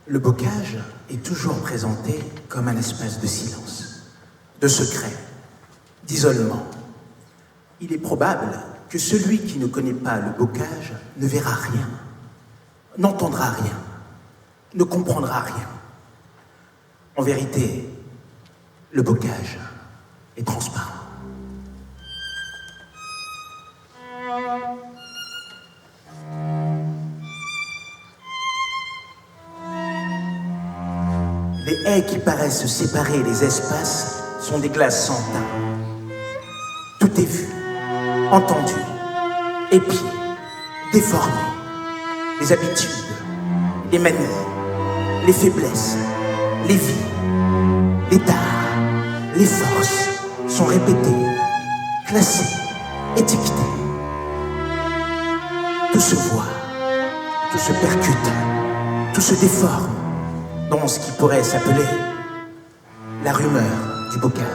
Le bocage est toujours présenté comme un espace de silence, de secret, d'isolement. Il est probable que celui qui ne connaît pas le bocage ne verra rien, n'entendra rien, ne comprendra rien. En vérité, le bocage est transparent. Les haies qui paraissent séparer les espaces sont des glaces sans teint. Tout est vu, entendu, épié, déformé. Les habitudes, les manies, les faiblesses, les vies, les tares, les forces sont répétées, classées, étiquetées. Tout se voit, tout se percute, tout se déforme dans ce qui pourrait s'appeler la rumeur du bocage.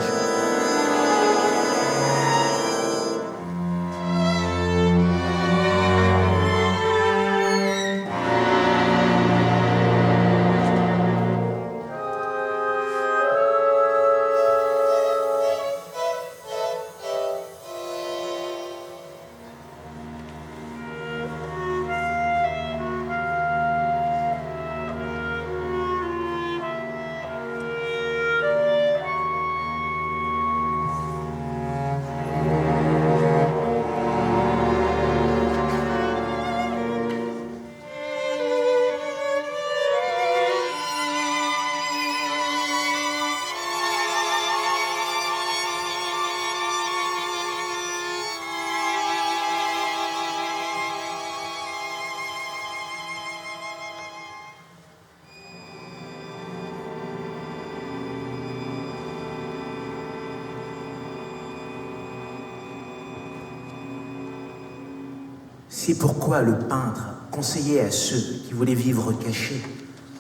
C'est pourquoi le peintre conseillait à ceux qui voulaient vivre cachés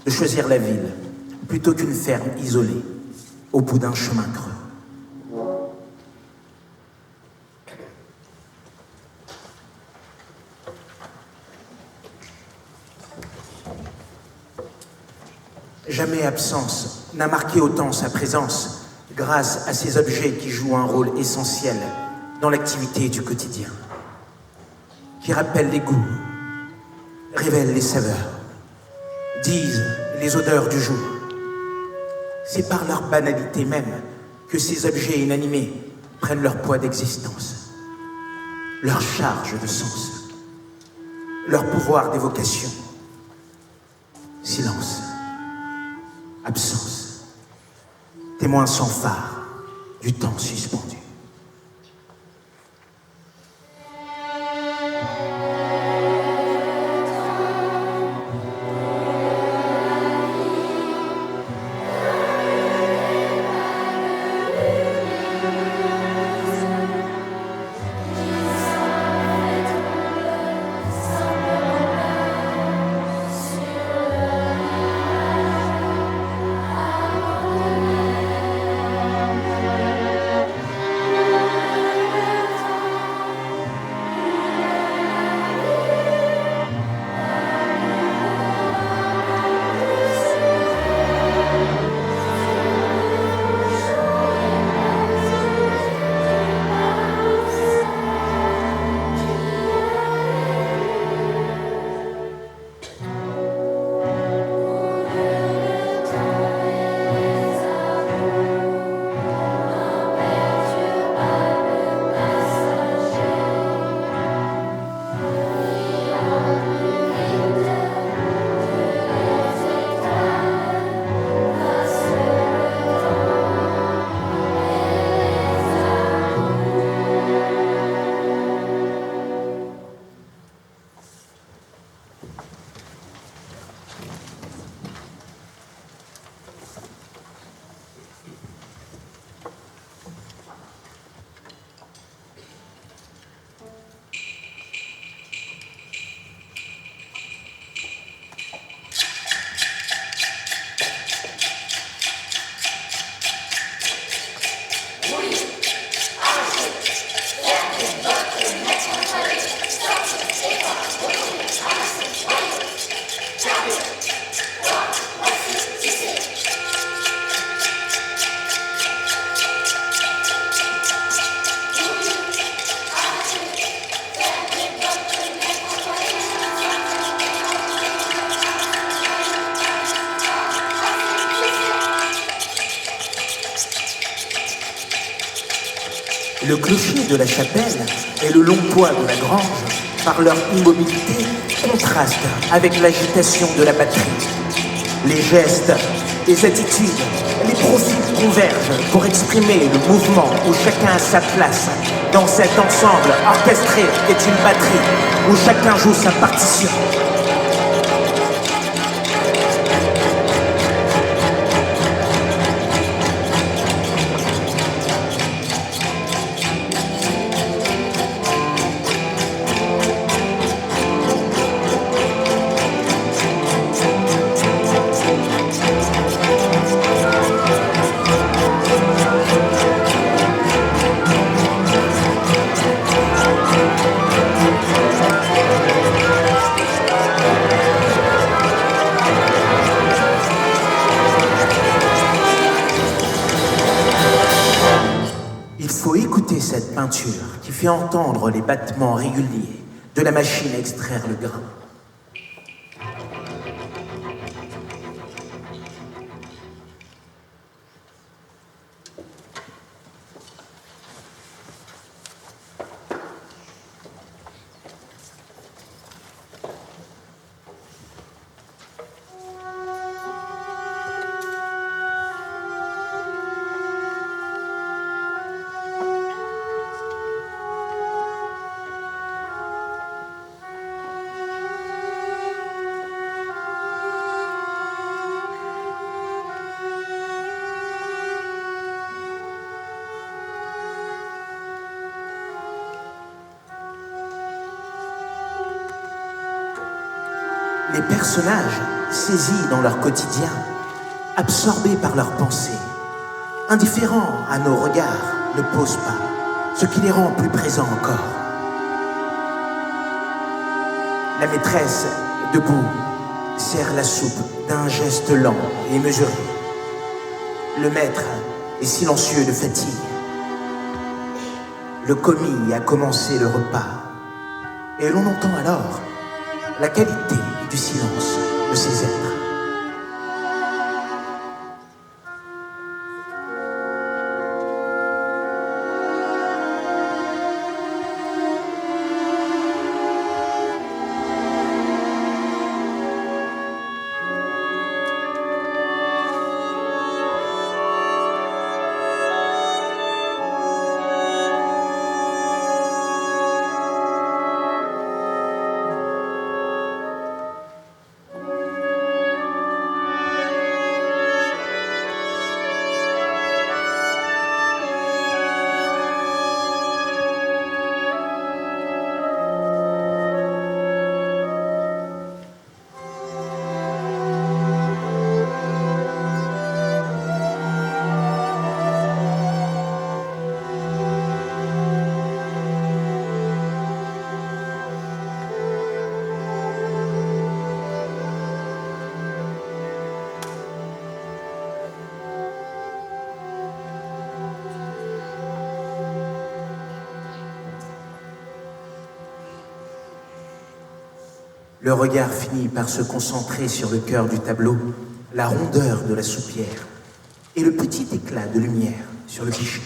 de choisir la ville plutôt qu'une ferme isolée au bout d'un chemin creux. Jamais absence n'a marqué autant sa présence grâce à ces objets qui jouent un rôle essentiel dans l'activité du quotidien, qui rappellent les goûts, révèlent les saveurs, disent les odeurs du jour. C'est par leur banalité même que ces objets inanimés prennent leur poids d'existence, leur charge de sens, leur pouvoir d'évocation. Silence, absence, témoin sans phare du temps suspendu. Le clocher de la chapelle et le long toit de la grange, par leur immobilité, contrastent avec l'agitation de la batterie. Les gestes, les attitudes, les profils convergent pour exprimer le mouvement où chacun a sa place dans cet ensemble orchestré qu'est une batterie où chacun joue sa partition. Il faut écouter cette peinture qui fait entendre les battements réguliers de la machine à extraire le grain. Les personnages, saisis dans leur quotidien, absorbés par leurs pensées, indifférents à nos regards, ne posent pas, ce qui les rend plus présents encore. La maîtresse, debout, sert la soupe d'un geste lent et mesuré. Le maître est silencieux de fatigue. Le commis a commencé le repas, et l'on entend alors la qualité du silence de ces êtres. Le regard finit par se concentrer sur le cœur du tableau, la rondeur de la soupière et le petit éclat de lumière sur le guichet.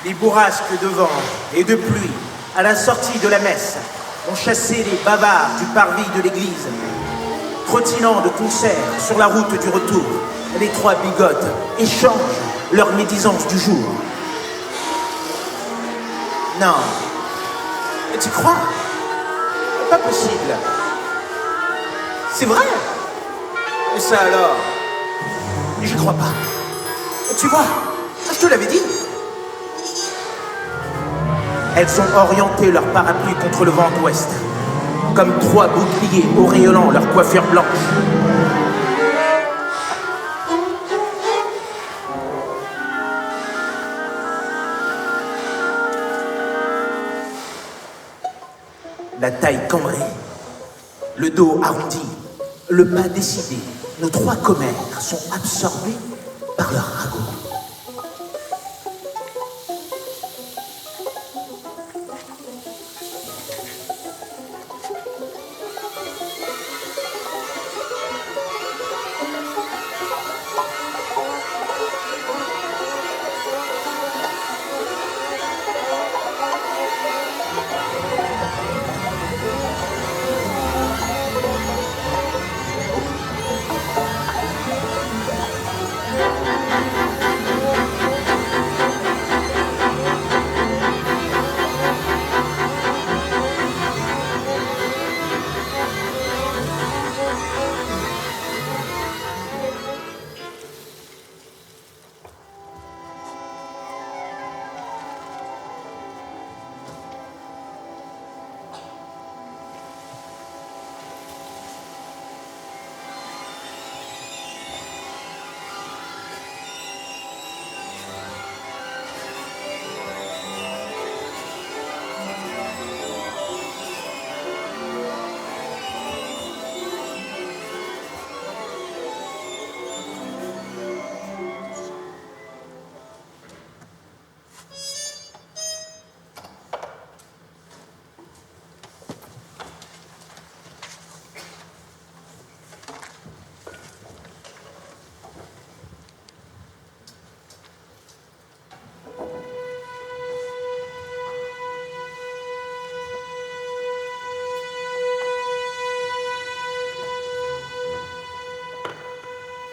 Les bourrasques de vent et de pluie, à la sortie de la messe, ont chassé les bavards du parvis de l'église. Trottinant de concert sur la route du retour, les trois bigotes échangent leur médisance du jour. Non. Tu crois? Pas possible. C'est vrai? Et ça alors? J'y crois pas. Tu vois, je te l'avais dit. Elles ont orienté leur parapluie contre le vent d'ouest, comme trois boucliers auréolant leur coiffure blanche. la taille cambrée, le dos arrondi, le pas décidé. Nos trois commères sont absorbés par leur ragot.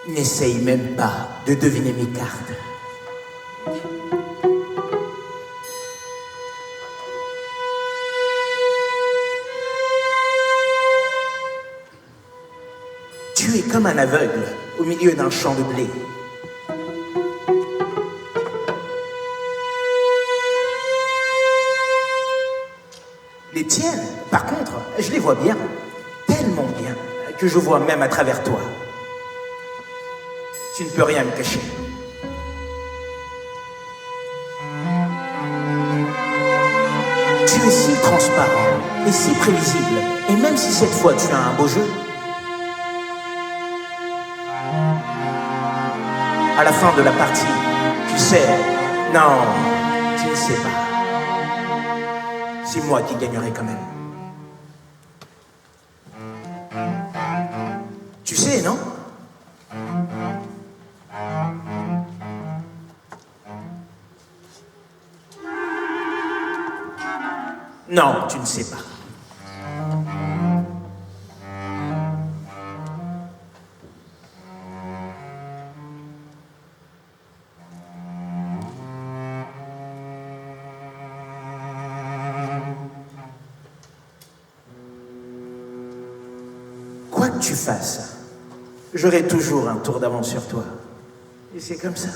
N'essaye même pas de deviner mes cartes. Tu es comme un aveugle au milieu d'un champ de blé. Les tiennes, par contre, je les vois bien, tellement bien, que je vois même à travers toi. Tu ne peux rien me cacher. Tu es si transparent et si prévisible. Et même si cette fois tu as un beau jeu, à la fin de la partie, tu sais, non, tu ne sais pas. C'est moi qui gagnerai quand même. Tu sais, non? Non, tu ne sais pas. Quoi que tu fasses, j'aurai toujours un tour d'avance sur toi. Et c'est comme ça.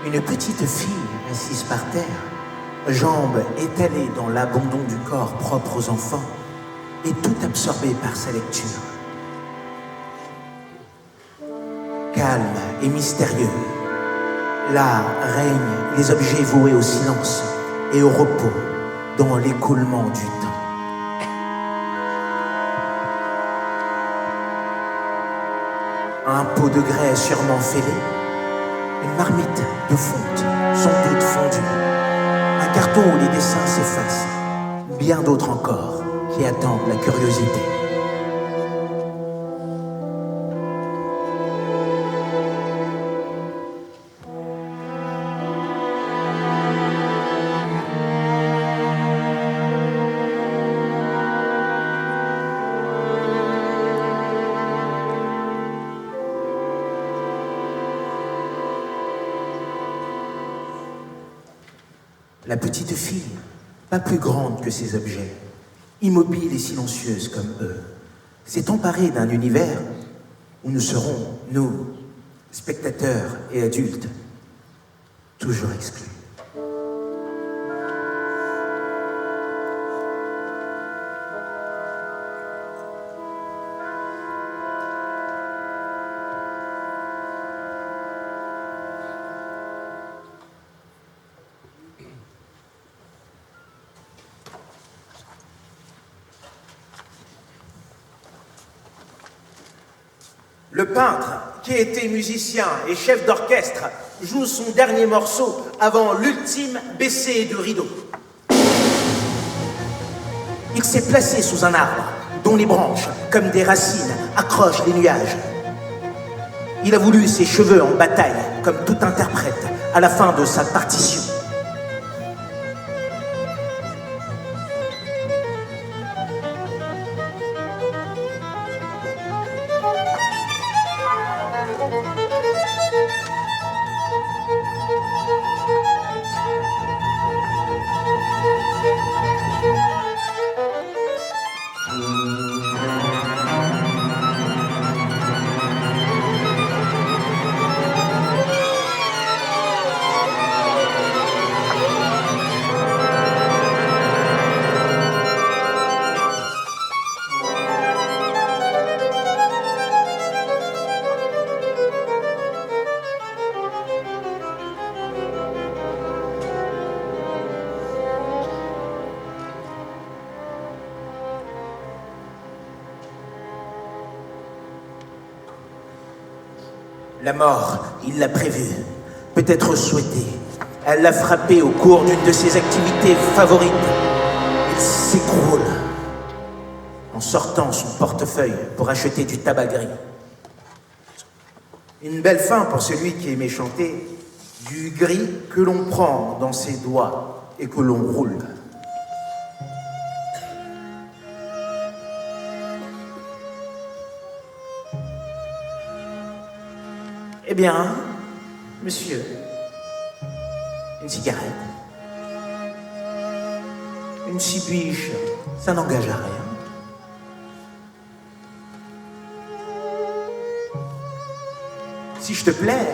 Une petite fille assise par terre, jambes étalées dans l'abandon du corps propre aux enfants, et tout absorbée par sa lecture. Calme et mystérieux, là règnent les objets voués au silence et au repos dans l'écoulement du temps. Un pot de grès sûrement fêlé, Une marmite de fonte, sans doute fondue. Un carton où les dessins s'effacent. Bien d'autres encore qui attendent la curiosité. La petite fille, pas plus grande que ces objets, immobile et silencieuse comme eux, s'est emparée d'un univers où nous serons, nous, spectateurs et adultes, toujours exclus. Le peintre, qui était musicien et chef d'orchestre, joue son dernier morceau avant l'ultime baissée de rideau. Il s'est placé sous un arbre dont les branches, comme des racines, accrochent les nuages. Il a voulu ses cheveux en bataille, comme tout interprète, à la fin de sa partition. La mort, il l'a prévue, peut-être souhaitée. Elle l'a frappé au cours d'une de ses activités favorites. Il s'écroule en sortant son portefeuille pour acheter du tabac gris. Une belle fin pour celui qui aimait chanter du gris que l'on prend dans ses doigts et que l'on roule. Eh bien, monsieur, une cigarette, une cibiche, ça n'engage à rien. Si je te plais,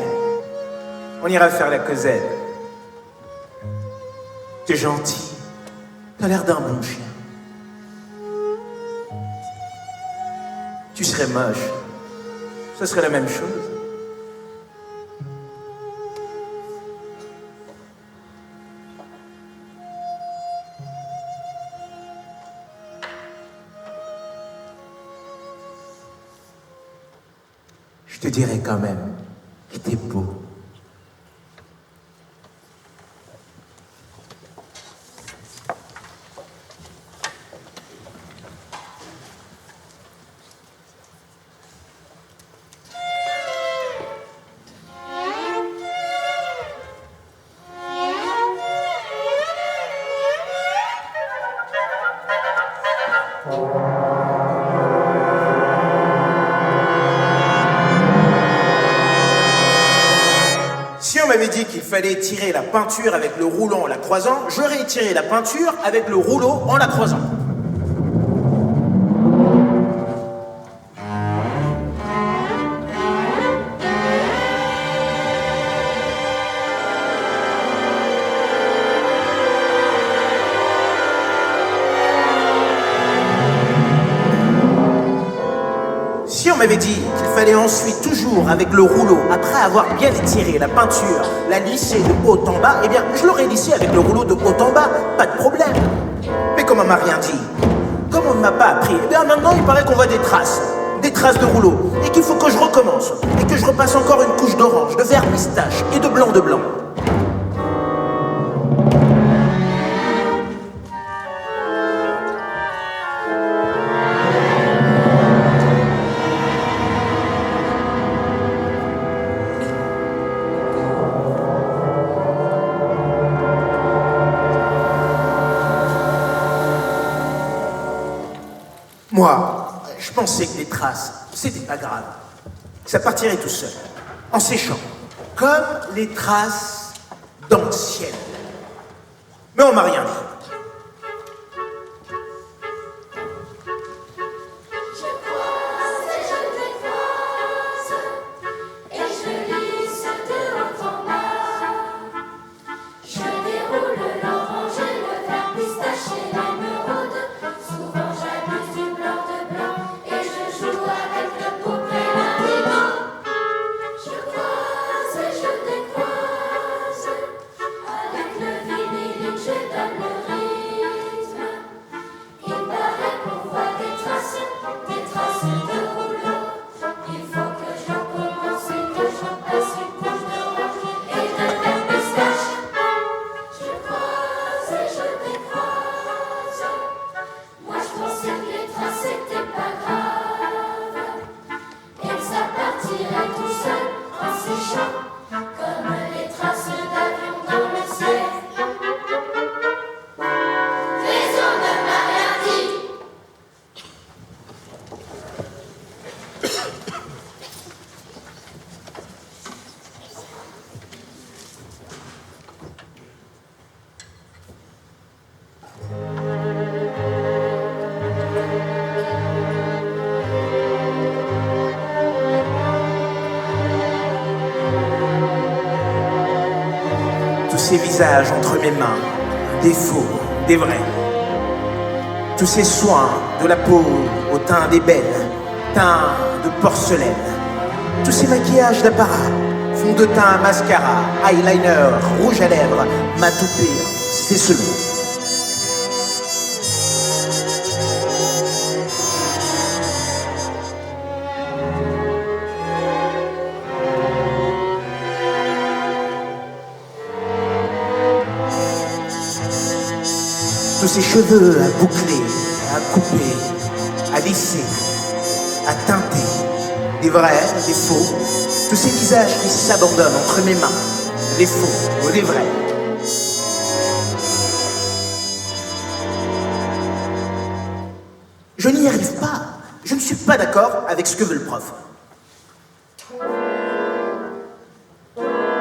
on ira faire la causette. T'es gentil, t'as l'air d'un bon chien. Tu serais moche, ce serait la même chose. Je te dirais quand même que t'es beau. Si on m'avait dit qu'il fallait tirer la peinture avec le rouleau en la croisant, j'aurais tiré la peinture avec le rouleau en la croisant. Si on m'avait dit qu'il fallait ensuite toujours avec le rouleau, après avoir bien étiré la peinture, la lisser de haut en bas, eh bien je l'aurais lissé avec le rouleau de haut en bas, pas de problème. Mais comme on m'a rien dit, comme on ne m'a pas appris, eh bien maintenant il paraît qu'on voit des traces. des traces de rouleau, et qu'il faut que je recommence, et que je repasse encore une couche d'orange, de vert pistache et de blanc de blanc. Moi, je pensais que les traces, c'était pas grave. Ça partirait tout seul, en séchant, comme les traces dans le ciel. Mais on m'a rien dit. Ces visages entre mes mains, des faux, des vrais. Tous ces soins de la peau au teint d'ébène, teint de porcelaine. Tous ces maquillages d'apparat, fond de teint, mascara, eyeliner, rouge à lèvres, mat toupée, c'est selon. Tous ces cheveux à boucler, à couper, à lisser, à teinter, des vrais, des faux, tous ces visages qui s'abandonnent entre mes mains, les faux ou les vrais. Je n'y arrive pas, je ne suis pas d'accord avec ce que veut le prof.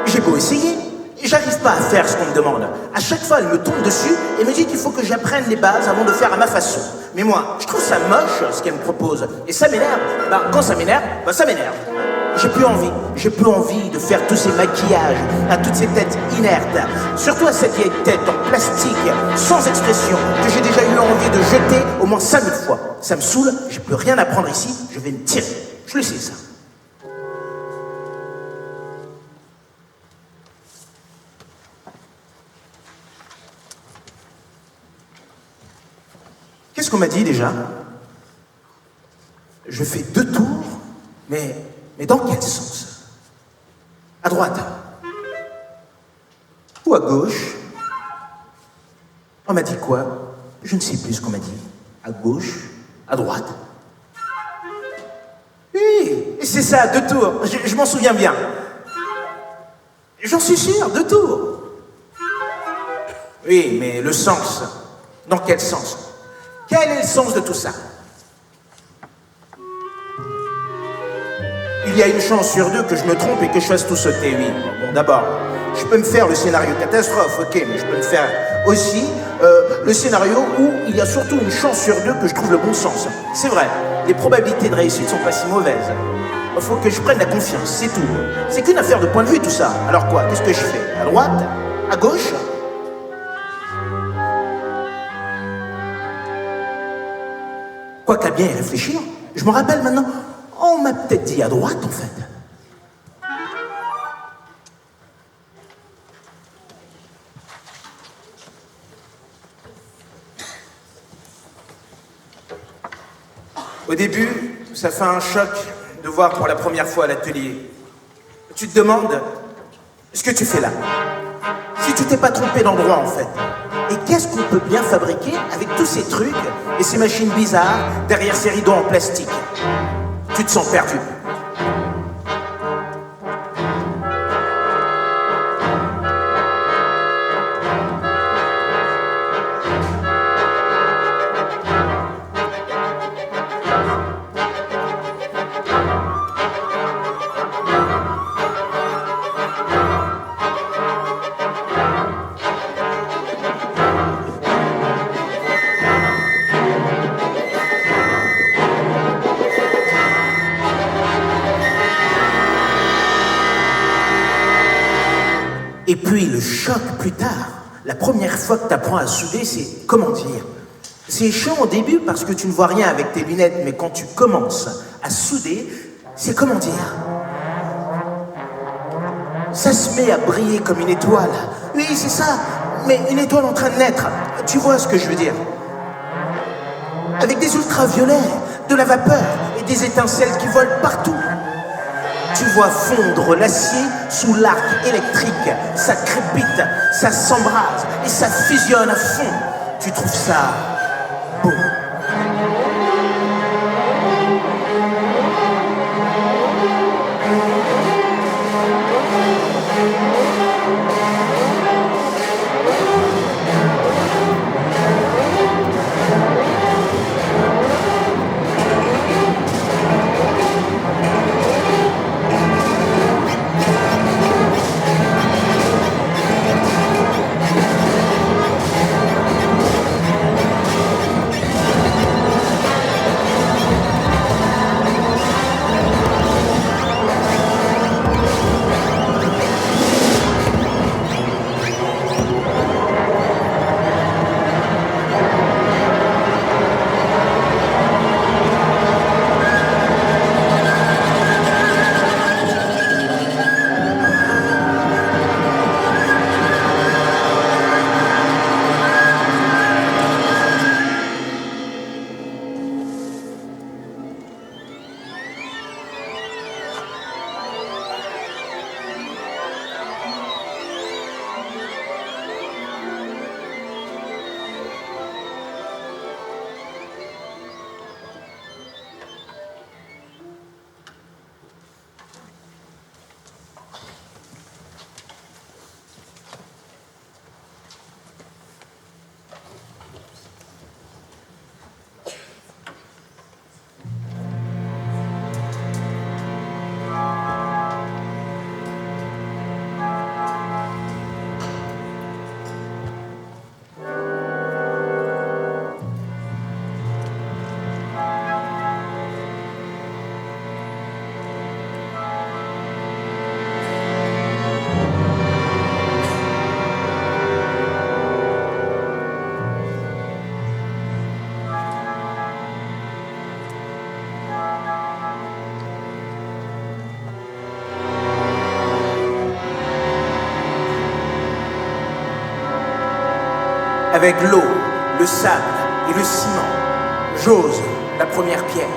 J'ai beau essayer, j'arrive pas à faire ce qu'on me demande. À chaque fois, elle me tombe dessus et me dit qu'il faut que j'apprenne les bases avant de faire à ma façon. Mais moi, je trouve ça moche, ce qu'elle me propose. Et ça m'énerve. Quand ça m'énerve, ça m'énerve. J'ai plus envie de faire tous ces maquillages à toutes ces têtes inertes. Surtout à cette vieille tête en plastique, sans expression, que j'ai déjà eu envie de jeter au moins 5000 fois. Ça me saoule, j'ai plus rien à prendre ici, je vais me tirer. Je le sais, ça. Qu'est-ce qu'on m'a dit déjà? Je fais 2 tours, mais dans quel sens? À droite? Ou à gauche? On m'a dit quoi? Je ne sais plus ce qu'on m'a dit. À gauche? À droite? Oui, c'est ça, 2 tours. Je m'en souviens bien. J'en suis sûr, 2 tours. Oui, mais le sens. Dans quel sens? Quel est le sens de tout ça? Il y a une chance sur 2 que je me trompe et que je fasse tout sauter, oui. Bon, d'abord, je peux me faire le scénario catastrophe, ok, mais je peux me faire aussi le scénario où il y a surtout une chance sur 2 que je trouve le bon sens. C'est vrai, les probabilités de réussite sont pas si mauvaises. Il faut que je prenne la confiance, c'est tout. C'est qu'une affaire de point de vue, tout ça. Alors quoi? Qu'est-ce que je fais? À droite? À gauche? Quoi qu'à bien y réfléchir, je me rappelle maintenant, on m'a peut-être dit à droite, en fait. Au début, Ça fait un choc de voir pour la première fois l'atelier. Tu te demandes ce que tu fais là. Si tu t'es pas trompé d'endroit en fait. Et qu'est-ce qu'on peut bien fabriquer avec tous ces trucs et ces machines bizarres derrière ces rideaux en plastique? Tu te sens perdu. Et puis le choc plus tard, la première fois que tu apprends à souder, c'est, comment dire, c'est chiant au début parce que tu ne vois rien avec tes lunettes, mais quand tu commences à souder, c'est, comment dire, ça se met à briller comme une étoile. Oui, c'est ça, mais une étoile en train de naître. Tu vois ce que je veux dire? Avec des ultraviolets, de la vapeur et des étincelles qui volent partout. Tu vois fondre l'acier sous l'arc électrique. Ça crépite, ça s'embrase et ça fusionne à fond. Tu trouves ça beau. Avec l'eau, le sable et le ciment, j'ose la première pierre.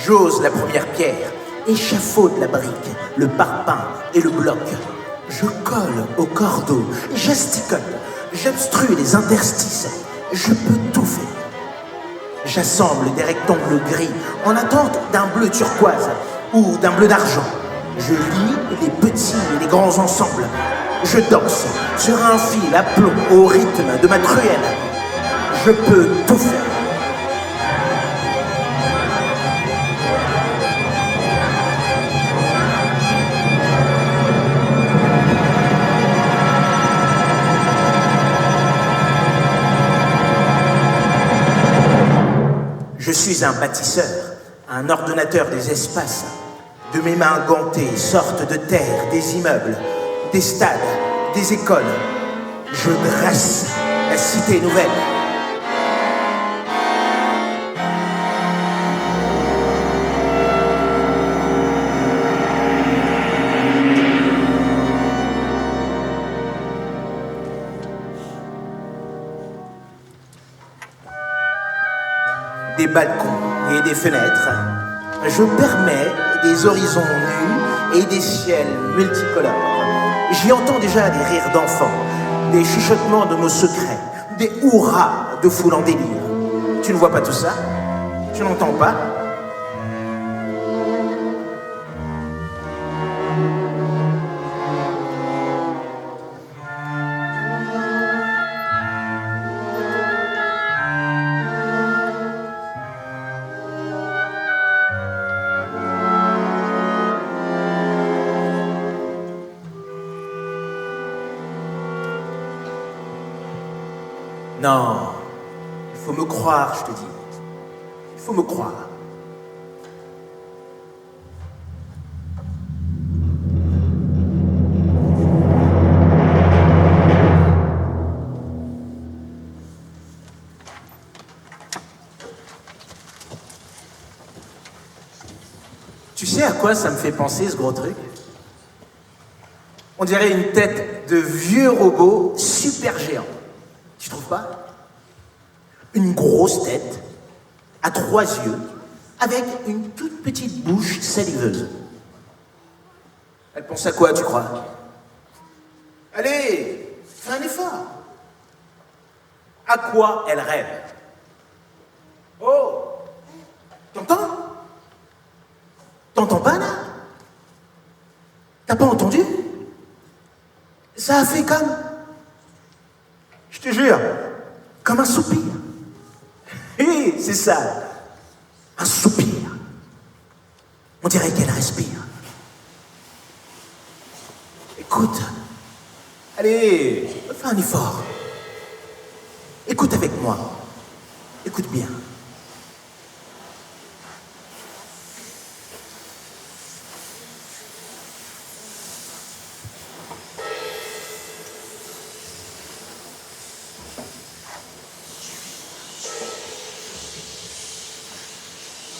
J'ose la première pierre, échafaude la brique, le parpaing et le bloc. Je colle au cordeau, j'asticole, j'obstrue les interstices, je peux tout faire. J'assemble des rectangles gris en attente d'un bleu turquoise ou d'un bleu d'argent. Je lie les petits et les grands ensembles. Je danse sur un fil à plomb au rythme de ma truelle. Je peux tout faire. Je suis un bâtisseur, un ordonnateur des espaces. De mes mains gantées sortent de terre des immeubles, des stades, des écoles. Je dresse la cité nouvelle. Des balcons et des fenêtres, je permets des horizons nus et des ciels multicolores. J'y entends déjà des rires d'enfants, des chuchotements de mots secrets, des hurrahs de foule en délire. Tu ne vois pas tout ça? Tu n'entends pas? Non, il faut me croire, je te dis. Il faut me croire. Tu sais à quoi ça me fait penser, ce gros truc? On dirait une tête de vieux robot super géant. Tu trouves pas? Une grosse tête, à 3 yeux, avec une toute petite bouche saliveuse. Elle pense à quoi, tu crois? Allez, fais un effort. À quoi elle rêve? Oh, t'entends? T'entends pas, là? T'as pas entendu? Ça a fait comme... Je te jure, comme un soupir. Oui, c'est ça. Un soupir. On dirait qu'elle respire. Écoute. Allez, fais un effort. Écoute avec moi. Écoute bien.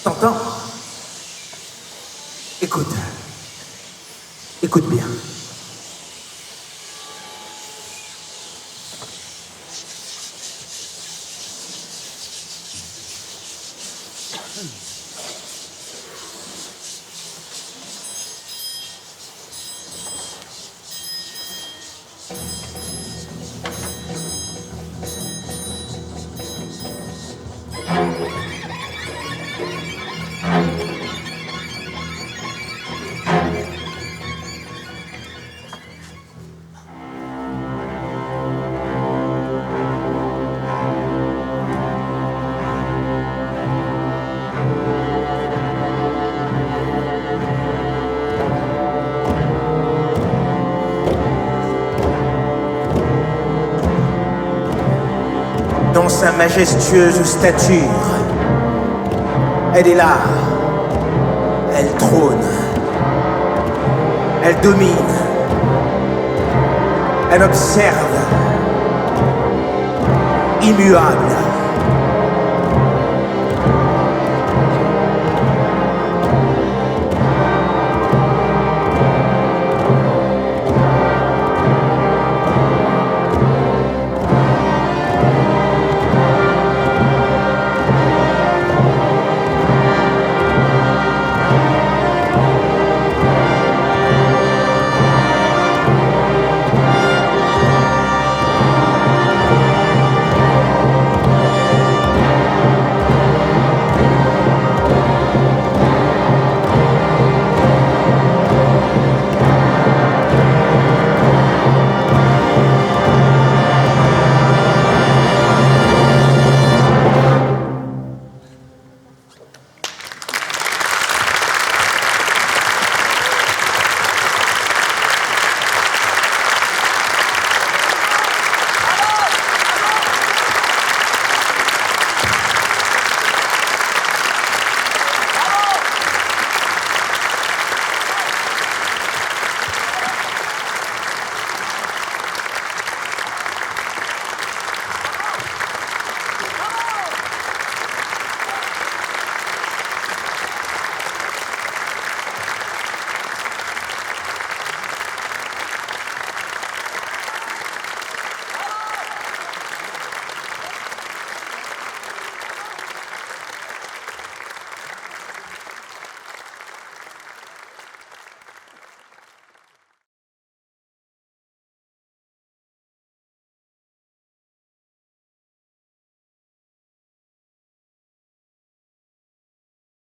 T'entends? Écoute. Écoute bien. Dans sa majestueuse stature, elle est là, elle trône, elle domine, elle observe, immuable.